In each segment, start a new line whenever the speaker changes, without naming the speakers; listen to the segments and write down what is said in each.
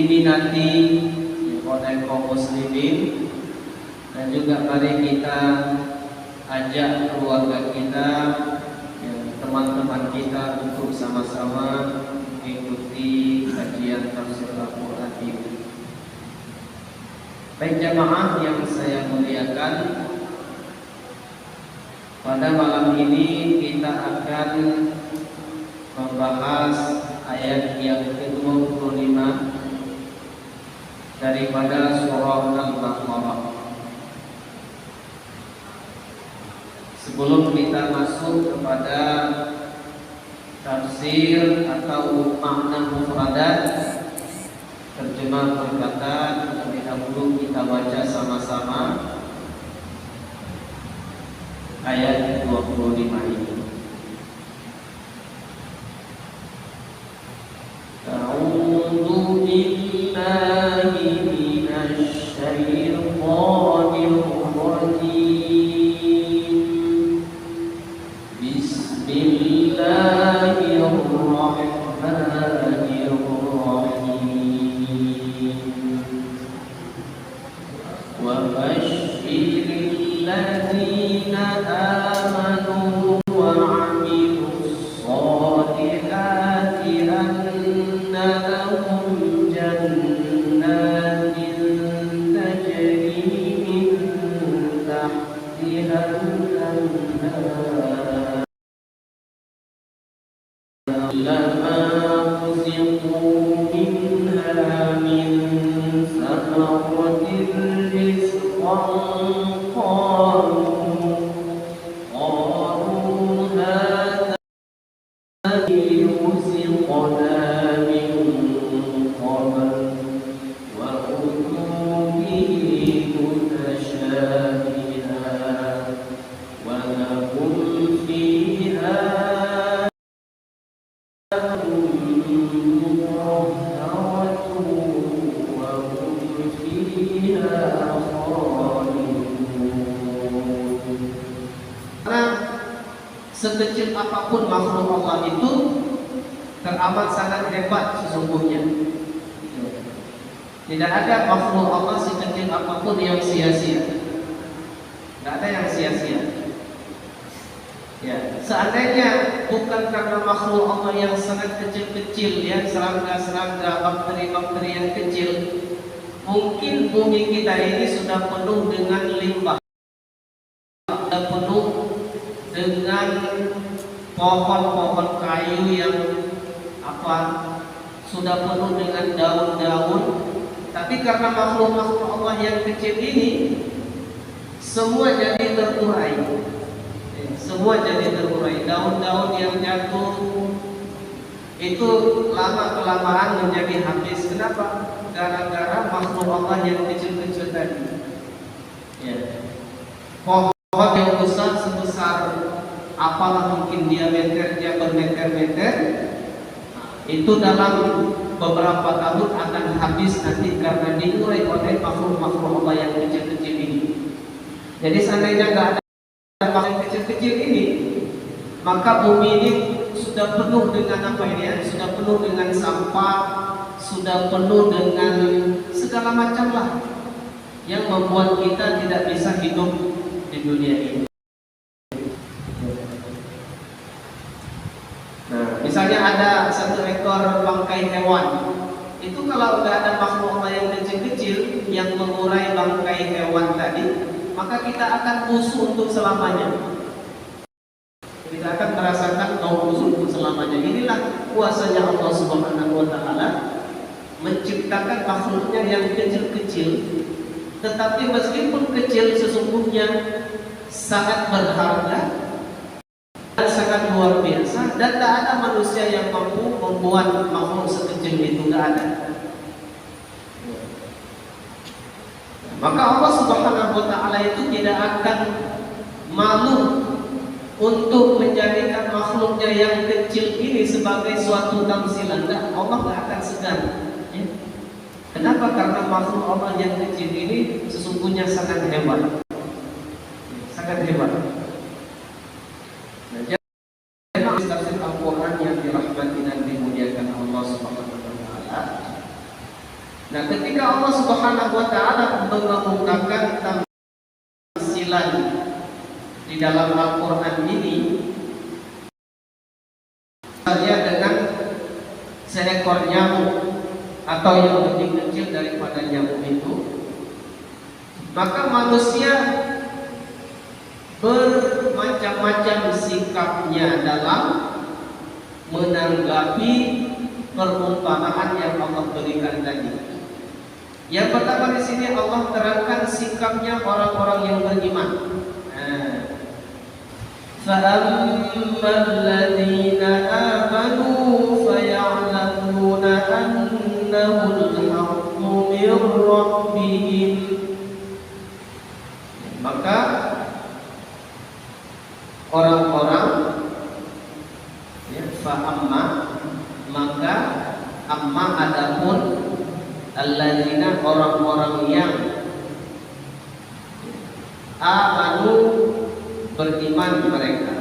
diminati oleh kaum muslimin, dan juga mari kita ajak keluarga kita, teman-teman kita untuk sama-sama mengikuti kajian tafsir Al-Quran ini. Baik jamaah yang saya muliakan, pada malam ini kita akan membahas ayat yang ke-25 daripada surah Al-Baqarah. Sebelum kita masuk kepada tafsir atau makna mufradat, terjemah perkataan, terlebih dahulu kita baca sama-sama ayat 25 ini. A'udzu billahi minasy syaithanir rajim. Bismillahirrahmanirrahim. Wa basyiril ladzina amanu wa 'amilus shalihati anna lahum jannatin tajri min tahtiha al-anhar lama ruziqu minha min samaratin rizqan qalu hadha ruziqna min qabl wa utu bihi mutashabiha wa lahum fiha sekecil apapun makhluk Allah itu teramat sangat hebat sesungguhnya. Tidak ada makhluk Allah sekecil apapun yang sia-sia. Tidak ada yang sia-sia. Ya, seandainya bukan karena makhluk Allah yang sangat kecil-kecil, ya, serangga-serangga, bakteri-bakteri yang kecil, mungkin bumi kita ini sudah penuh dengan limbah, sudah penuh dengan pohon-pohon kayu yang sudah penuh dengan daun-daun. Tapi karena makhluk-makhluk Allah yang kecil ini, semua jadi terurai. Semua jadi terurai. Daun-daun yang jatuh itu lama-kelamaan menjadi habis. Kenapa? Gara-gara makhluk Allah yang kecil-kecil tadi. Ya. Pohon yang besar sebesar apalah mungkin diameternya bermeter-meter, itu dalam beberapa tahun akan habis nanti karena diurai oleh makhluk-makhluk Allah yang kecil-kecil ini. Jadi seandainya nggak ada makhluk kecil-kecil ini, maka bumi ini sudah penuh dengan apa ini ya? Sudah penuh dengan sampah, sudah penuh dengan segala macam lah yang membuat kita tidak bisa hidup di dunia ini. Nah, misalnya ada satu ekor bangkai hewan, itu kalau nggak ada makhluk Allah yang kecil-kecil yang mengurai bangkai hewan tadi, maka kita akan busuk untuk selamanya. Kita akan merasakan kaum busuk untuk selamanya. Inilah kuasanya Allah Subhanahu wa Ta'ala menciptakan makhluknya yang kecil-kecil, tetapi meskipun kecil sesungguhnya sangat berharga dan sangat luar biasa, dan tak ada manusia yang mampu membuat makhluk sekecil itu, tidak ada. Maka Allah Subhanahu wa Ta'ala itu tidak akan malu untuk menjadikan makhluknya yang kecil ini sebagai suatu tamsilan. Allah tidak akan segan. Ya. Kenapa? Karena makhluk Allah yang kecil ini sesungguhnya sangat hebat. Sangat hebat. Nah, jadi tafsir Al-Quran yang dirahmati dan dimuliakan Allah Subhanahu wa Ta'ala, Nah, ketika Allah Subhanahu wa taala mengungkapkan tamsilan di dalam Al-Qur'an ini, misalnya dengan seekor nyamuk atau yang lebih kecil daripada nyamuk itu, maka manusia bermacam-macam sikapnya dalam menanggapi perumpamaan yang Allah berikan tadi. Yang pertama di sini Allah terangkan sikapnya orang-orang yang beriman. فَأَمَّا الَّذِينَ آمَنُوا فَيَعْلَمُونَ أَنَّهُ الْحَقُّ مِنْ رَبِّهِمْ. Maka orang-orang fa'amma, maka amma adapun alladzina orang-orang yang amanu beriman mereka.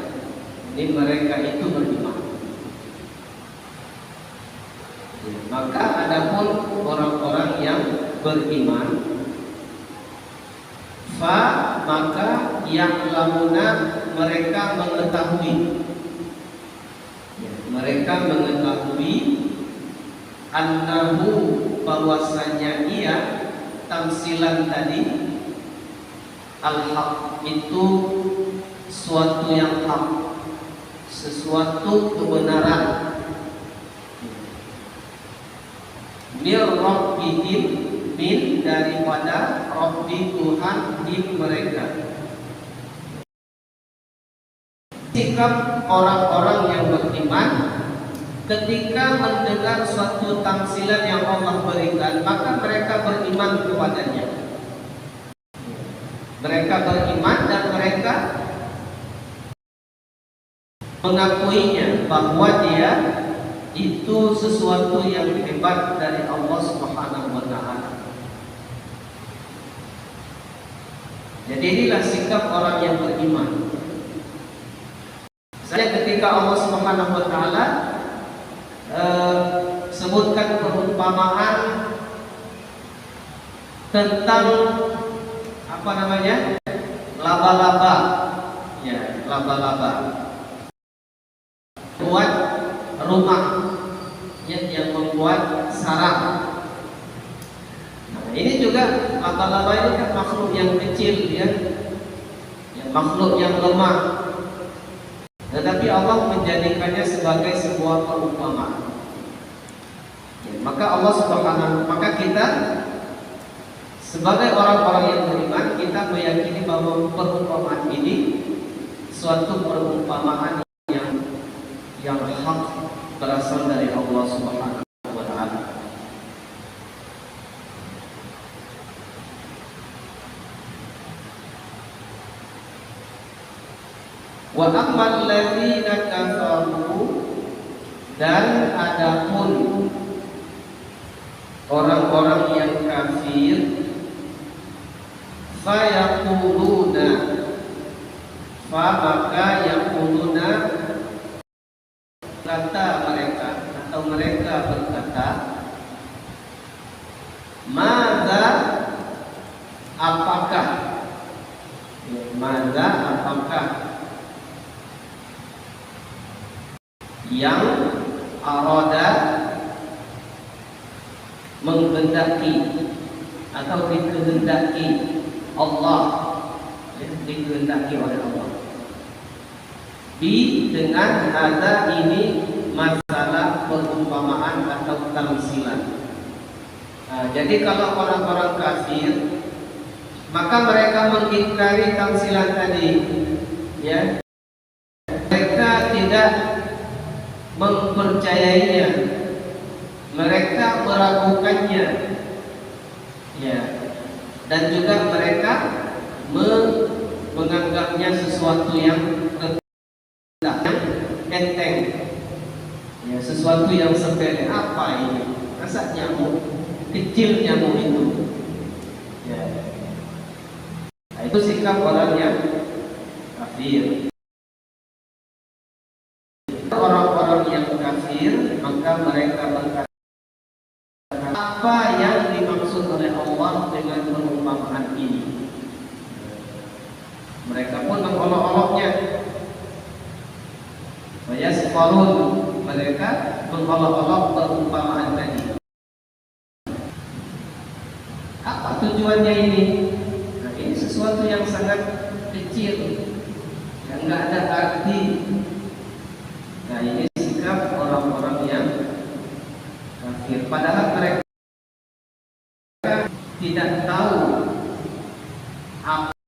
Ini mereka itu beriman. Maka adapun orang-orang yang beriman, fa maka yang lamuna mereka mengetahui. Mereka mengetahui annahu bahwasanya ia tamsilan tadi al-haq itu suatu yang hak, sesuatu kebenaran. Mir rabbihim, min daripada Rabbi Tuhan di mereka. Sikap orang-orang yang beriman ketika mendengar suatu tamsilan yang Allah berikan, maka mereka beriman kepadanya. Mereka beriman dan mereka mengakuinya bahwa dia itu sesuatu yang hebat dari Allah Subhanahu wa taala. Jadi inilah sikap orang yang beriman. Saya ketika Allah Subhanahu wa taala sebutkan perumpamaan tentang apa namanya? Laba-laba. Ya, laba-laba. Buat rumah yang membuat sarang. Nah, ini juga laba-laba ini kan makhluk yang kecil ya. Makhluk yang lemah. Tetapi Allah menjadikannya sebagai sebuah perumpamaan. Maka Allah Subhanahu, maka kita sebagai orang-orang yang beriman, kita meyakini bahwa perumpamaan ini suatu perumpamaan yang hak, berasal dari Allah Subhanahu wa taala. Wa ammal ladzina kafaru, dan adapun orang-orang yang kafir, fayaquluna, fa maka yaquluna, kata mereka atau mereka berkata, madza apakah, madza apakah yang arada menghendaki atau dikehendaki Allah, dikehendaki oleh Allah dengan ada ini masalah perumpamaan atau tamsilan. Nah, jadi kalau orang-orang kafir, maka mereka mengingkari tamsilan tadi, ya. Mereka tidak mempercayainya, mereka meragukannya, ya, dan juga mereka menganggapnya sesuatu yang enteng, ya, sesuatu yang sepele. Apa ini? Masa nyamuk kecil, nyamuk itu, ya. Nah, itu sikap orang yang kafir. Orang-orang yang kafir, maka mereka berkata, apa yang ini. Mereka pun mengolok-oloknya. Wayasqalun, mereka mengolok-olok perumpamaan tadi. Apa tujuannya ini? Nah, ini sesuatu yang sangat kecil, yang nggak ada arti. Nah, ini sikap orang-orang yang kafir. Padahal mereka tidak tahu apa